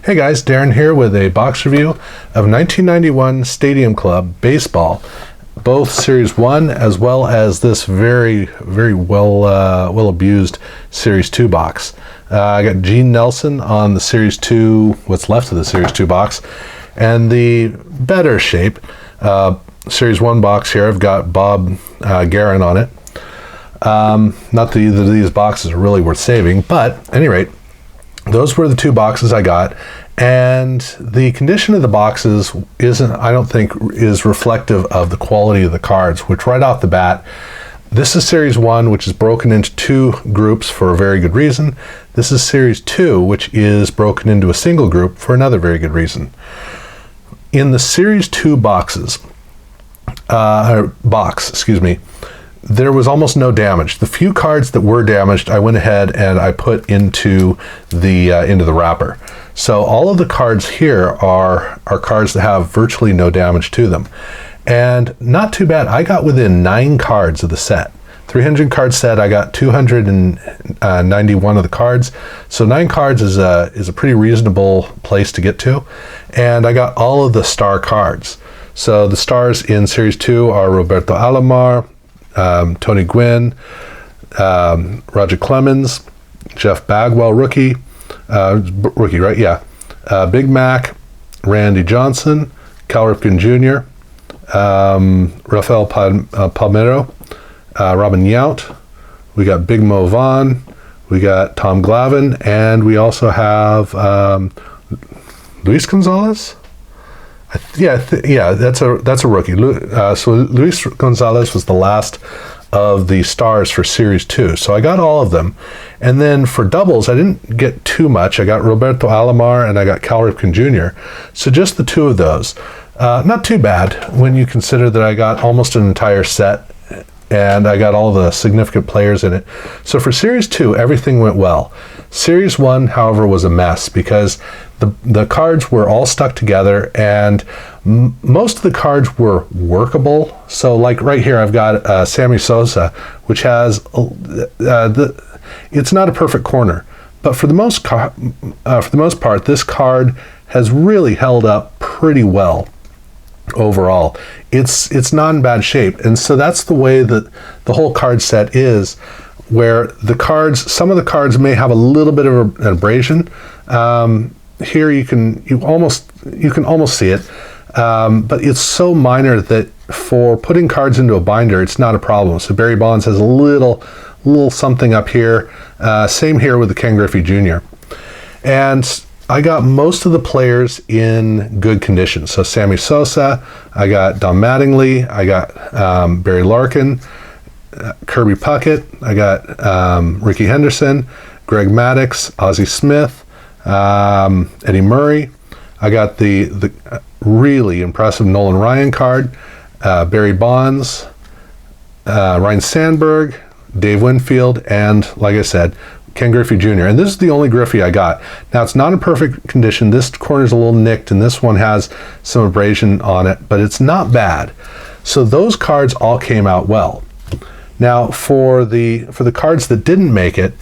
Hey guys, Darren here with a box review of 1991 Stadium Club Baseball, both Series 1 as well as this very well abused Series 2 box. I got Gene Nelson on the Series 2, what's left of the Series 2 box, and the better shape Series 1 box here. I've got Bob Guerin on it. Not that either of these boxes are really worth saving, but at any rate, those were the two boxes I got, and the condition of the boxes I don't think is reflective of the quality of the cards, which right off the bat, this is Series 1, which is broken into two groups for a very good reason. This is Series 2, which is broken into a single group for another very good reason. In the Series 2 box, there was almost no damage. The few cards that were damaged, I went ahead and I put into the wrapper. So all of the cards here are cards that have virtually no damage to them. And not too bad. I got within 9 cards of the set. 300 card set, I got 291 of the cards. So 9 cards is a pretty reasonable place to get to. And I got all of the star cards. So the stars in Series 2 are Roberto Alomar, Tony Gwynn, Roger Clemens, Jeff Bagwell, rookie, right? Yeah. Big Mac, Randy Johnson, Cal Ripken Jr., Rafael Palmeiro, Robin Yount. We got Big Mo Vaughn. We got Tom Glavine, and we also have Luis Gonzalez. That's a rookie. So Luis Gonzalez was the last of the stars for Series 2. So I got all of them. And then for doubles, I didn't get too much. I got Roberto Alomar and I got Cal Ripken Jr. So just the two of those. Not too bad when you consider that I got almost an entire set and I got all the significant players in it. So for Series 2, everything went well. Series 1, however, was a mess because the cards were all stuck together and most of the cards were workable. So like right here, I've got Sammy Sosa, which has, it's not a perfect corner, but for the most part, this card has really held up pretty well. Overall, it's not in bad shape, and so that's the way that the whole card set is, where the cards, some of the cards may have a little bit of an abrasion. Here you can almost see it, but it's so minor that for putting cards into a binder, it's not a problem. So Barry Bonds has a little something up here. Same here with the Ken Griffey Jr. And I got most of the players in good condition. So Sammy Sosa, I got Don Mattingly, I got Barry Larkin, Kirby Puckett, I got Ricky Henderson, Greg Maddux, Ozzie Smith, Eddie Murray. I got the really impressive Nolan Ryan card, Barry Bonds, Ryne Sandberg, Dave Winfield, and like I said, Ken Griffey Jr. And this is the only Griffey I got. Now, it's not in perfect condition. This corner's a little nicked, and this one has some abrasion on it, but it's not bad. So those cards all came out well. Now, for the cards that didn't make it,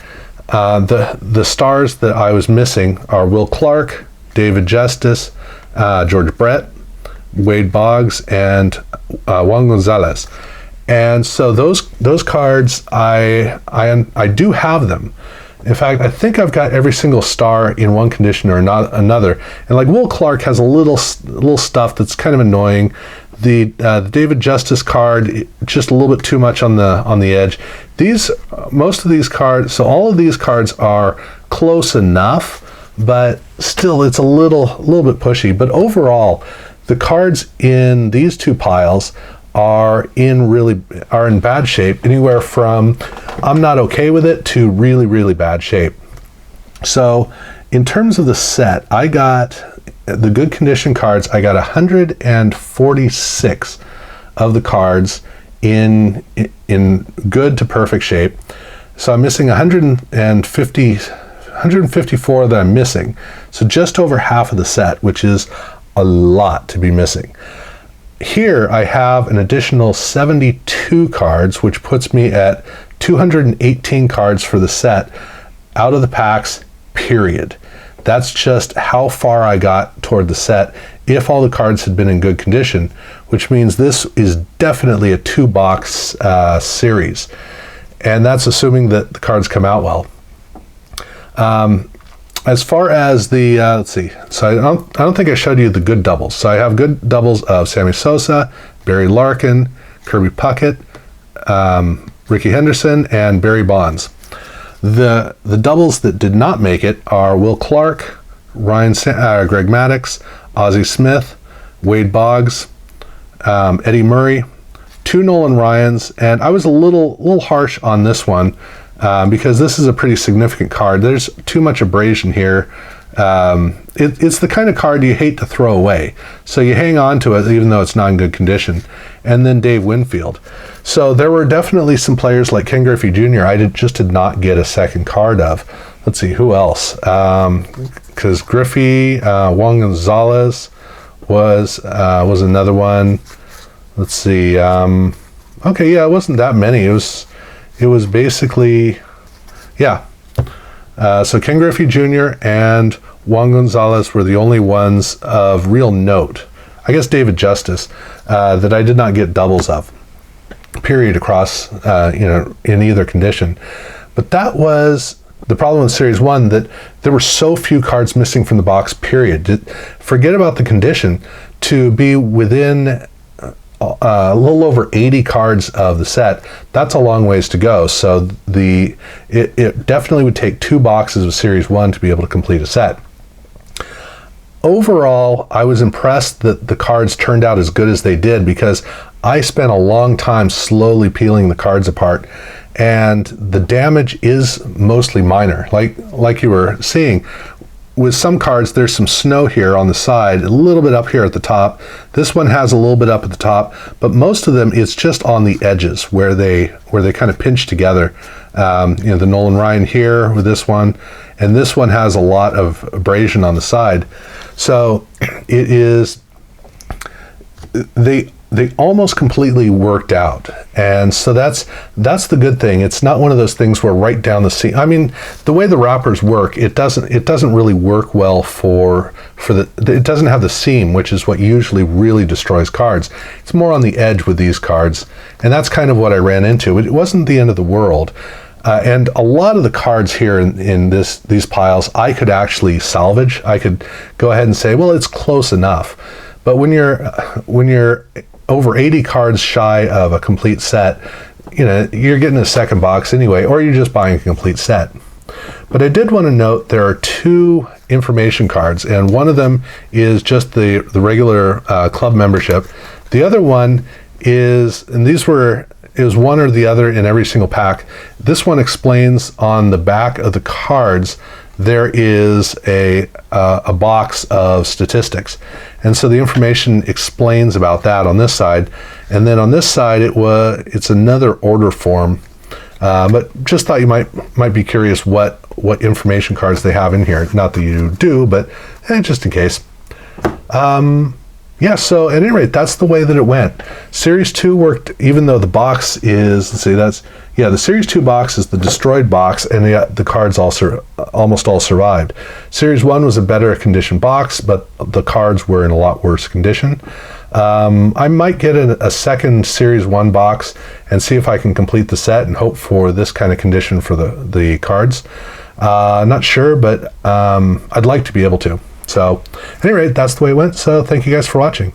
the stars that I was missing are Will Clark, David Justice, George Brett, Wade Boggs, and Juan Gonzalez. And so those cards, I do have them. In fact, I think I've got every single star in one condition or not another. And like Will Clark has a little stuff that's kind of annoying. The David Justice card, just a little bit too much on the edge. Most of these cards, so all of these cards are close enough, but still it's a little bit pushy. But overall, the cards in these two piles are in bad shape, anywhere from I'm not okay with it to really bad shape. So in terms of the set, I got the good condition cards. I got 146 of the cards in good to perfect shape. So I'm missing 154 that I'm missing. So just over half of the set, which is a lot to be missing. Here I have an additional 72 cards, which puts me at 218 cards for the set out of the packs, period. That's just how far I got toward the set if all the cards had been in good condition, which means this is definitely a 2-box series. And that's assuming that the cards come out well. As far as the, let's see, so I don't think I showed you the good doubles. So I have good doubles of Sammy Sosa, Barry Larkin, Kirby Puckett, Ricky Henderson, and Barry Bonds. The doubles that did not make it are Will Clark, Greg Maddux, Ozzie Smith, Wade Boggs, Eddie Murray, 2 Nolan Ryans, and I was a little harsh on this one because this is a pretty significant card. There's too much abrasion here. It's the kind of card you hate to throw away, so you hang on to it even though it's not in good condition. And then Dave Winfield. So there were definitely some players like Ken Griffey Jr. I just did not get a second card of. Let's see, who else? Because Griffey, Juan Gonzalez was another one. Let's see. Okay, yeah, it wasn't that many. It was basically, yeah. So Ken Griffey Jr. and Juan Gonzalez were the only ones of real note. I guess David Justice that I did not get doubles of, period, across, in either condition. But that was the problem with Series 1, that there were so few cards missing from the box, period. Forget about the condition. To be within a little over 80 cards of the set, that's a long ways to go. So it definitely would take 2 boxes of Series 1 to be able to complete a set. Overall, I was impressed that the cards turned out as good as they did, because I spent a long time slowly peeling the cards apart, and the damage is mostly minor. Like you were seeing, with some cards, there's some snow here on the side, a little bit up here at the top. This one has a little bit up at the top, but most of them, it's just on the edges where they kind of pinch together. The Nolan Ryan here with this one, and this one has a lot of abrasion on the side. So it is, they almost completely worked out, and so that's the good thing. It's not one of those things where right down the seam. I mean, the way the wrappers work, it doesn't really work well for it doesn't have the seam, which is what usually really destroys cards. It's more on the edge with these cards, and that's kind of what I ran into. It wasn't the end of the world. And a lot of the cards here in these piles, I could actually salvage. I could go ahead and say, well, it's close enough. But when you're over 80 cards shy of a complete set, you're getting a second box anyway, or you're just buying a complete set. But I did want to note there are 2 information cards, and one of them is just the regular club membership. The other one is, and it was one or the other in every single pack. This one explains on the back of the cards, there is a box of statistics. And so the information explains about that on this side. And then on this side, it's another order form. But just thought you might be curious what information cards they have in here. Not that you do, but just in case. Yeah, so at any rate, that's the way that it went. Series 2 worked, even though the box is, the Series 2 box is the destroyed box, and the cards almost all survived. Series 1 was a better condition box, but the cards were in a lot worse condition. I might get a second Series 1 box and see if I can complete the set and hope for this kind of condition for the cards. Not sure, but I'd like to be able to. So, at any rate, that's the way it went. So, thank you guys for watching.